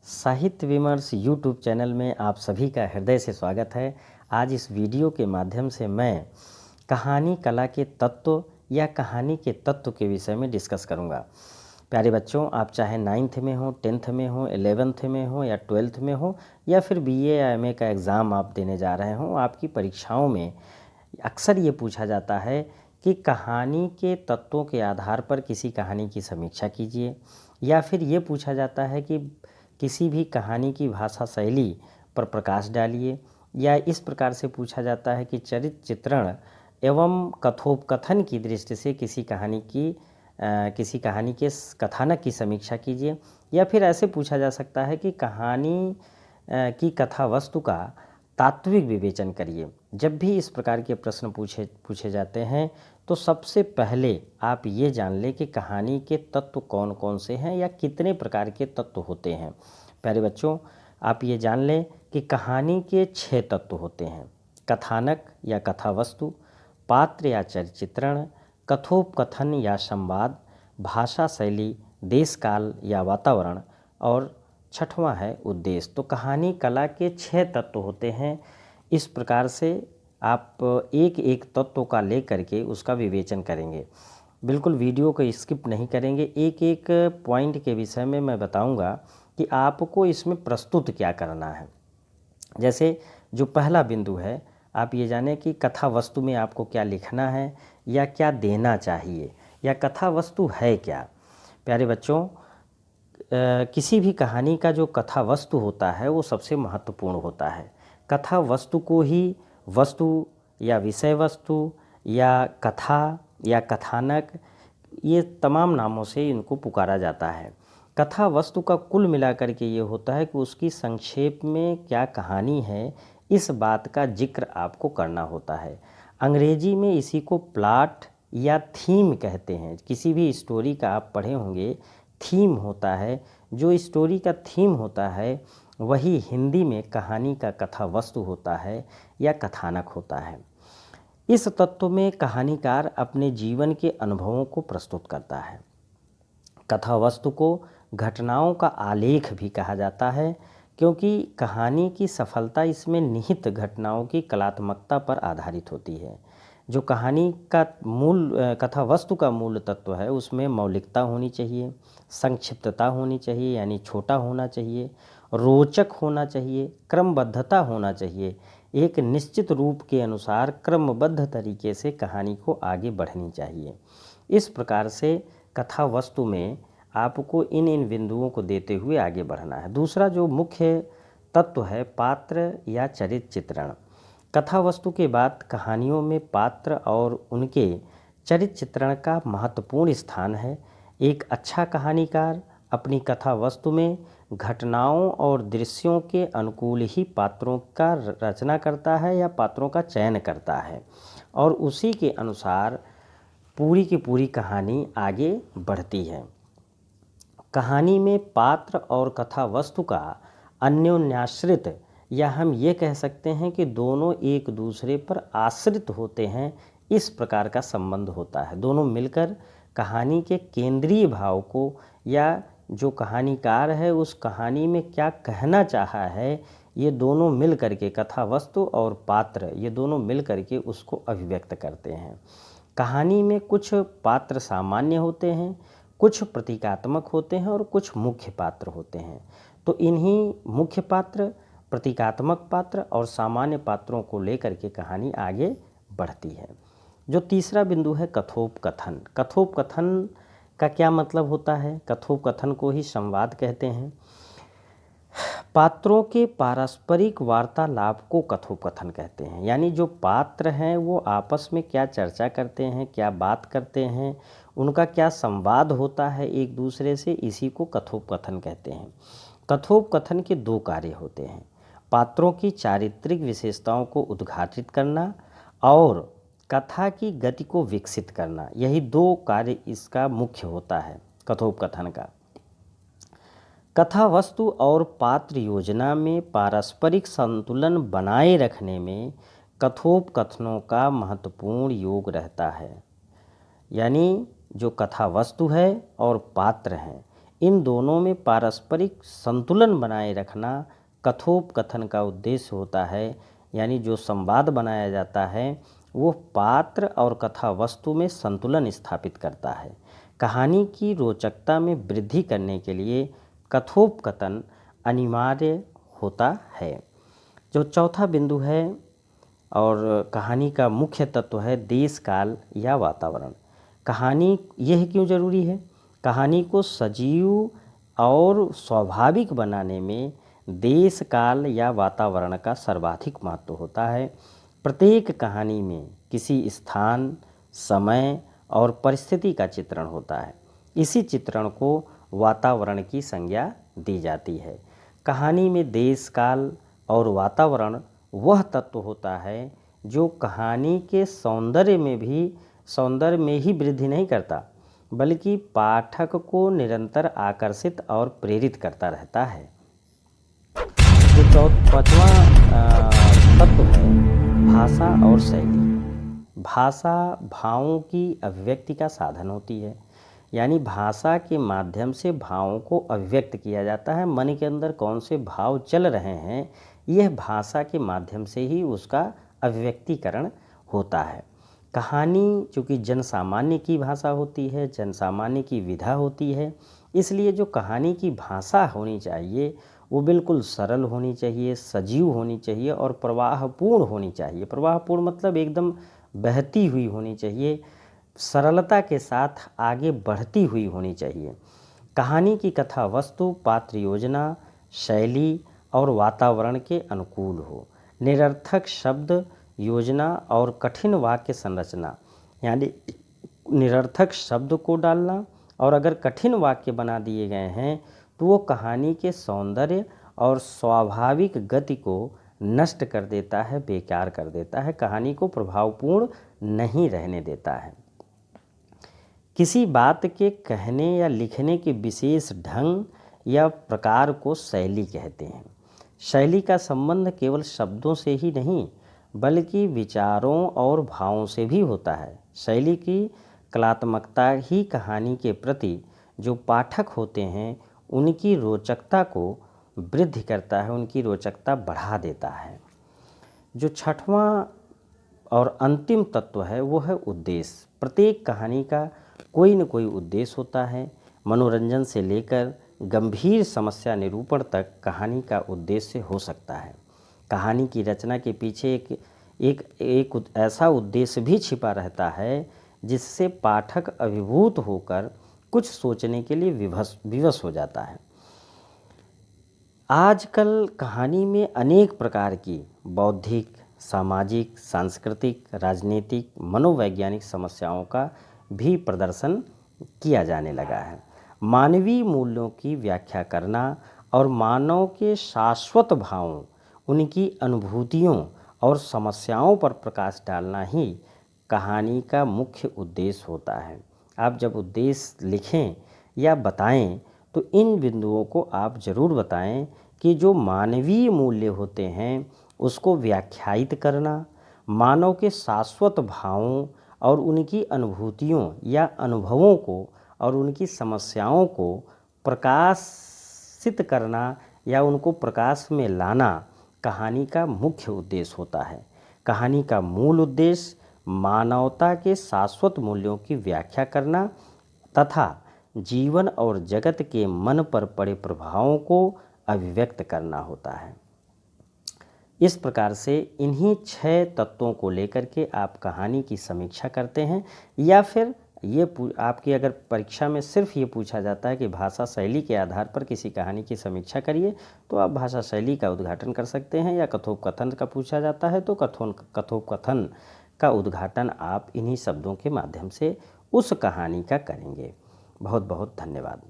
साहित्य विमर्श YouTube channel में आप सभी का हृदय से स्वागत है। आज इस वीडियो के माध्यम से मैं कहानी कला के तत्व या कहानी के तत्व के विषय में डिस्कस करूंगा। प्यारे बच्चों, आप चाहे 9th में हो, 10th में हो, 11th में हो या 12th में हो या फिर BA या MA का एग्ज़ाम आप देने जा रहे हो, आपकी परीक्षाओं में अक्सर ये पूछा जाता है कि कहानी के तत्वों के आधार पर किसी कहानी की समीक्षा कीजिए, या फिर ये पूछा जाता है कि किसी भी कहानी की भाषा शैली पर प्रकाश डालिए, या इस प्रकार से पूछा जाता है कि चरित्र चित्रण एवं कथोपकथन की दृष्टि से किसी कहानी के कथानक की समीक्षा कीजिए, या फिर ऐसे पूछा जा सकता है कि कहानी की कथा वस्तु का तात्विक विवेचन करिए। जब भी इस प्रकार के प्रश्न पूछे जाते हैं तो सबसे पहले आप ये जान लें कि कहानी के तत्व कौन कौन से हैं या कितने प्रकार के तत्व होते हैं। प्यारे बच्चों, आप ये जान लें कि कहानी के 6 तत्व होते हैं: कथानक या कथा वस्तु, पात्र या चरित्र चित्रण, कथोपकथन या संवाद, भाषा शैली, देश काल या वातावरण, और छठवां है उद्देश्य। तो कहानी कला के 6 तत्व होते हैं। इस प्रकार से आप एक एक तत्व का लेकर के उसका विवेचन करेंगे। बिल्कुल वीडियो को स्किप नहीं करेंगे। एक एक पॉइंट के विषय में मैं बताऊंगा कि आपको इसमें प्रस्तुत क्या करना है। जैसे जो पहला बिंदु है, आप ये जानें कि कथा वस्तु में आपको क्या लिखना है या क्या देना चाहिए, या कथा वस्तु है क्या। प्यारे बच्चों, किसी भी कहानी का जो कथा वस्तु होता है वो सबसे महत्वपूर्ण होता है। कथा वस्तु को ही वस्तु या विषय वस्तु या कथा या कथानक, ये तमाम नामों से इनको पुकारा जाता है। कथा वस्तु का कुल मिलाकर के ये होता है कि उसकी संक्षेप में क्या कहानी है, इस बात का जिक्र आपको करना होता है। अंग्रेजी में इसी को प्लॉट या थीम कहते हैं। किसी भी स्टोरी का आप पढ़े होंगे, थीम होता है। जो स्टोरी का थीम होता है वही हिंदी में कहानी का कथा वस्तु होता है या कथानक होता है। इस तत्व में कहानीकार अपने जीवन के अनुभवों को प्रस्तुत करता है। कथा वस्तु को घटनाओं का आलेख भी कहा जाता है, क्योंकि कहानी की सफलता इसमें निहित घटनाओं की कलात्मकता पर आधारित होती है। जो कहानी का कथा वस्तु का मूल तत्व है उसमें मौलिकता होनी चाहिए, संक्षिप्तता होनी चाहिए यानी छोटा होना चाहिए, रोचक होना चाहिए, क्रमबद्धता होना चाहिए। एक निश्चित रूप के अनुसार क्रमबद्ध तरीके से कहानी को आगे बढ़नी चाहिए। इस प्रकार से कथा वस्तु में आपको इन बिंदुओं को देते हुए आगे बढ़ना है। दूसरा जो मुख्य तत्व है, पात्र या चरित्र चित्रण। कथा वस्तु के बाद कहानियों में पात्र और उनके चरित्र चित्रण का महत्वपूर्ण स्थान है। एक अच्छा कहानीकार अपनी कथा वस्तु में घटनाओं और दृश्यों के अनुकूल ही पात्रों का रचना करता है या पात्रों का चयन करता है, और उसी के अनुसार पूरी की पूरी कहानी आगे बढ़ती है। कहानी में पात्र और कथा वस्तु का अन्योन्याश्रित, या हम ये कह सकते हैं कि दोनों एक दूसरे पर आश्रित होते हैं, इस प्रकार का संबंध होता है। दोनों मिलकर कहानी के केंद्रीय भाव को, या जो कहानीकार है उस कहानी में क्या कहना चाहा है, ये दोनों मिल करके, कथा वस्तु और पात्र, ये दोनों मिल करके उसको अभिव्यक्त करते हैं। कहानी में कुछ पात्र सामान्य होते हैं, कुछ प्रतीकात्मक होते हैं और कुछ मुख्य पात्र होते हैं। तो इन्हीं मुख्य पात्र, प्रतीकात्मक पात्र और सामान्य पात्रों को लेकर के कहानी आगे बढ़ती है। जो तीसरा बिंदु है, कथोपकथन। कथोपकथन का क्या मतलब होता है? कथोपकथन को ही संवाद कहते हैं। पात्रों के पारस्परिक वार्तालाप को कथोपकथन कहते हैं। यानी जो पात्र हैं वो आपस में क्या चर्चा करते हैं, क्या बात करते हैं, उनका क्या संवाद होता है एक दूसरे से, इसी को कथोपकथन कहते हैं। कथोपकथन के 2 कार्य होते हैं: पात्रों की चारित्रिक विशेषताओं को उद्घाटित करना और कथा की गति को विकसित करना। यही 2 कार्य इसका मुख्य होता है कथोपकथन का। कथा वस्तु और पात्र योजना में पारस्परिक संतुलन बनाए रखने में कथोपकथनों का महत्वपूर्ण योग रहता है। यानी जो कथा वस्तु है और पात्र हैं, इन दोनों में पारस्परिक संतुलन बनाए रखना कथोपकथन का उद्देश्य होता है। यानी जो संवाद बनाया जाता है वो पात्र और कथा वस्तु में संतुलन स्थापित करता है। कहानी की रोचकता में वृद्धि करने के लिए कथोपकथन अनिवार्य होता है। जो चौथा बिंदु है और कहानी का मुख्य तत्व है देश काल या वातावरण। कहानी यह क्यों जरूरी है? कहानी को सजीव और स्वाभाविक बनाने में देश काल या वातावरण का सर्वाधिक महत्व होता है। प्रत्येक कहानी में किसी स्थान, समय और परिस्थिति का चित्रण होता है। इसी चित्रण को वातावरण की संज्ञा दी जाती है। कहानी में देश काल और वातावरण वह तत्व होता है जो कहानी के सौंदर्य में ही वृद्धि नहीं करता, बल्कि पाठक को निरंतर आकर्षित और प्रेरित करता रहता है। जो पांचवा तत्व है भाषा और शैली। भाषा भावों की अभिव्यक्ति का साधन होती है। यानी भाषा के माध्यम से भावों को अभिव्यक्त किया जाता है। मन के अंदर कौन से भाव चल रहे हैं, यह भाषा के माध्यम से ही उसका अभिव्यक्तिकरण होता है। कहानी चूँकि जनसामान्य की भाषा होती है, जनसामान्य की विधा होती है, इसलिए जो कहानी की भाषा होनी चाहिए वो बिल्कुल सरल होनी चाहिए, सजीव होनी चाहिए और प्रवाहपूर्ण होनी चाहिए। प्रवाहपूर्ण मतलब एकदम बहती हुई होनी चाहिए, सरलता के साथ आगे बढ़ती हुई होनी चाहिए। कहानी की कथा वस्तु, पात्र योजना, शैली और वातावरण के अनुकूल हो। निरर्थक शब्द, योजना और कठिन वाक्य संरचना, यानी निरर्थक शब्द को डालना और अगर कठिन वाक्य बना दिए गए हैं तो वो कहानी के सौंदर्य और स्वाभाविक गति को नष्ट कर देता है, बेकार कर देता है, कहानी को प्रभावपूर्ण नहीं रहने देता है। किसी बात के कहने या लिखने के विशेष ढंग या प्रकार को शैली कहते हैं। शैली का संबंध केवल शब्दों से ही नहीं बल्कि विचारों और भावों से भी होता है। शैली की कलात्मकता ही कहानी के प्रति जो पाठक होते हैं उनकी रोचकता को वृद्धि करता है, उनकी रोचकता बढ़ा देता है। जो छठवां और अंतिम तत्व है वो है उद्देश्य। प्रत्येक कहानी का कोई न कोई उद्देश्य होता है। मनोरंजन से लेकर गंभीर समस्या निरूपण तक कहानी का उद्देश्य हो सकता है। कहानी की रचना के पीछे एक ऐसा उद्देश्य भी छिपा रहता है जिससे पाठक अभिभूत होकर कुछ सोचने के लिए विवश हो जाता है। आजकल कहानी में अनेक प्रकार की बौद्धिक, सामाजिक, सांस्कृतिक, राजनीतिक, मनोवैज्ञानिक समस्याओं का भी प्रदर्शन किया जाने लगा है। मानवीय मूल्यों की व्याख्या करना और मानव के शाश्वत भावों, उनकी अनुभूतियों और समस्याओं पर प्रकाश डालना ही कहानी का मुख्य उद्देश्य होता है। आप जब उद्देश्य लिखें या बताएं तो इन बिंदुओं को आप जरूर बताएं कि जो मानवीय मूल्य होते हैं उसको व्याख्यायित करना, मानव के शाश्वत भावों और उनकी अनुभूतियों या अनुभवों को और उनकी समस्याओं को प्रकाशित करना या उनको प्रकाश में लाना कहानी का मुख्य उद्देश्य होता है। कहानी का मूल उद्देश्य मानवता के शाश्वत मूल्यों की व्याख्या करना तथा जीवन और जगत के मन पर पड़े प्रभावों को अभिव्यक्त करना होता है। इस प्रकार से इन्हीं 6 तत्वों को लेकर के आप कहानी की समीक्षा करते हैं। या फिर ये आपकी अगर परीक्षा में सिर्फ ये पूछा जाता है कि भाषा शैली के आधार पर किसी कहानी की समीक्षा करिए, तो आप भाषा शैली का उद्घाटन कर सकते हैं। या कथोपकथन का पूछा जाता है तो कथोपकथन का उद्घाटन आप इन्हीं शब्दों के माध्यम से उस कहानी का करेंगे। बहुत बहुत धन्यवाद।